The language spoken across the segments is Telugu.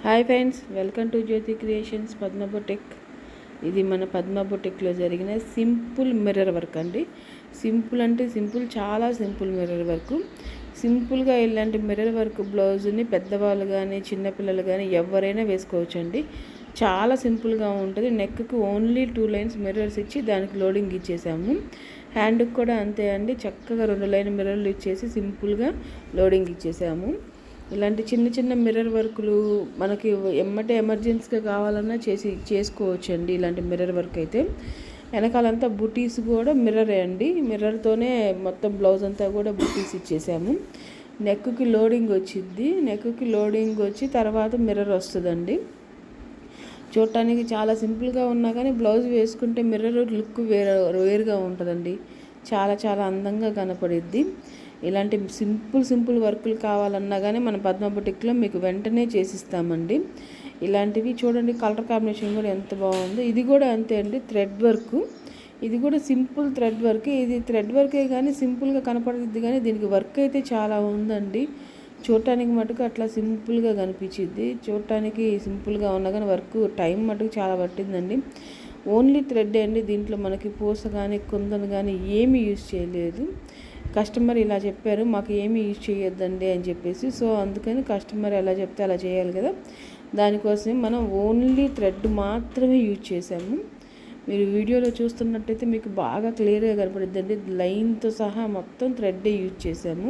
Hi friends, welcome to Jyothi Creations Padma boutique. ఇది మన పద్మ బొటిక్లో జరిగిన సింపుల్ మిర్రర్ వర్క్ అండి. సింపుల్ అంటే సింపుల్, చాలా సింపుల్ మిర్రర్ వర్క్. సింపుల్గా ఇలాంటి మిర్రర్ వర్క్ బ్లౌజ్ని పెద్దవాళ్ళు కానీ చిన్నపిల్లలు కానీ ఎవరైనా వేసుకోవచ్చండి. చాలా సింపుల్గా ఉంటుంది. నెక్కి ఓన్లీ 2 లైన్స్ మిర్రర్స్ ఇచ్చి దానికి లోడింగ్ ఇచ్చేసాము. హ్యాండ్కి కూడా అంతే అండి, చక్కగా 2 లైన్ మిర్రర్లు ఇచ్చేసి సింపుల్గా లోడింగ్ ఇచ్చేసాము. ఇలాంటి చిన్న చిన్న మిర్రర్ వర్కులు మనకి ఎమ్మటే ఎమర్జెన్సీగా కావాలన్నా చేసుకోవచ్చండి. ఇలాంటి మిర్రర్ వర్క్ అయితే వెనకాలంతా బుటీస్ కూడా మిర్రరే అండి. మిర్రర్తోనే మొత్తం బ్లౌజ్ అంతా కూడా బుటీస్ ఇచ్చేసాము. నెక్కి లోడింగ్ వచ్చింది. నెక్కి లోడింగ్ వచ్చి తర్వాత మిర్రర్ వస్తుందండి. చూడటానికి చాలా సింపుల్గా ఉన్నా కానీ బ్లౌజ్ వేసుకుంటే మిర్రర్ లుక్ వేరుగా ఉంటుందండి. చాలా చాలా అందంగా కనపడిద్ది. ఇలాంటి సింపుల్ వర్కులు కావాలన్నా కానీ మన పద్మ బొటిక్లో మీకు వెంటనే చేసిస్తామండి. ఇలాంటివి చూడండి, కలర్ కాంబినేషన్ కూడా ఎంత బాగుందో. ఇది కూడా అంతే అండి, థ్రెడ్ వర్క్. ఇది కూడా సింపుల్ థ్రెడ్ వర్క్. ఇది థ్రెడ్ వర్కే కానీ సింపుల్గా కనపడుద్ది, కానీ దీనికి వర్క్ అయితే చాలా ఉందండి. చూడటానికి మటుకు అట్లా సింపుల్గా కనిపించింది. చూడటానికి సింపుల్గా ఉన్నా కానీ వర్క్ టైం మటుకు చాలా పట్టిందండి. ఓన్లీ థ్రెడ్ అండి. దీంట్లో మనకి పూస కానీ కుందన్ కానీ ఏమీ యూజ్ చేయలేదు. కస్టమర్ ఇలా చెప్పారు, మాకు ఏమీ యూజ్ చేయొద్దండి అని చెప్పేసి. సో అందుకని కస్టమర్ ఎలా చెప్తే అలా చేయాలి కదా, దానికోసం మనం ఓన్లీ థ్రెడ్ మాత్రమే యూజ్ చేసాము. మీరు వీడియోలో చూస్తున్నట్టయితే మీకు బాగా క్లియర్గా కనపడుద్దండి. లైన్తో సహా మొత్తం థ్రెడ్డే యూజ్ చేసాము.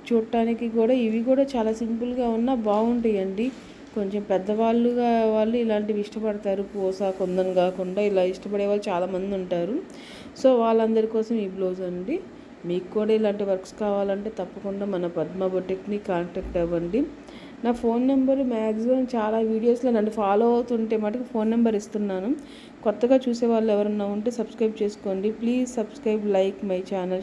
చూడటానికి కూడా ఇవి కూడా చాలా సింపుల్గా ఉన్నా బాగుంటాయండి. కొంచెం వాళ్ళు ఇలాంటివి ఇష్టపడతారు. పూస కుందన్ కాకుండా ఇలా ఇష్టపడే వాళ్ళు చాలామంది ఉంటారు. సో వాళ్ళందరి కోసం ఈ బ్లౌజ్ అండి. మీకు కూడా ఇలాంటి వర్క్స్ కావాలంటే తప్పకుండా మన పద్మ బొటిక్ని కాంటాక్ట్ అవ్వండి. నా ఫోన్ నెంబర్ మ్యాక్సిమం చాలా వీడియోస్లో నన్ను ఫాలో అవుతుంటే మటుకు ఫోన్ నెంబర్ ఇస్తున్నాను. కొత్తగా చూసే వాళ్ళు ఎవరన్నా ఉంటే సబ్స్క్రైబ్ చేసుకోండి. Please subscribe, like my channel.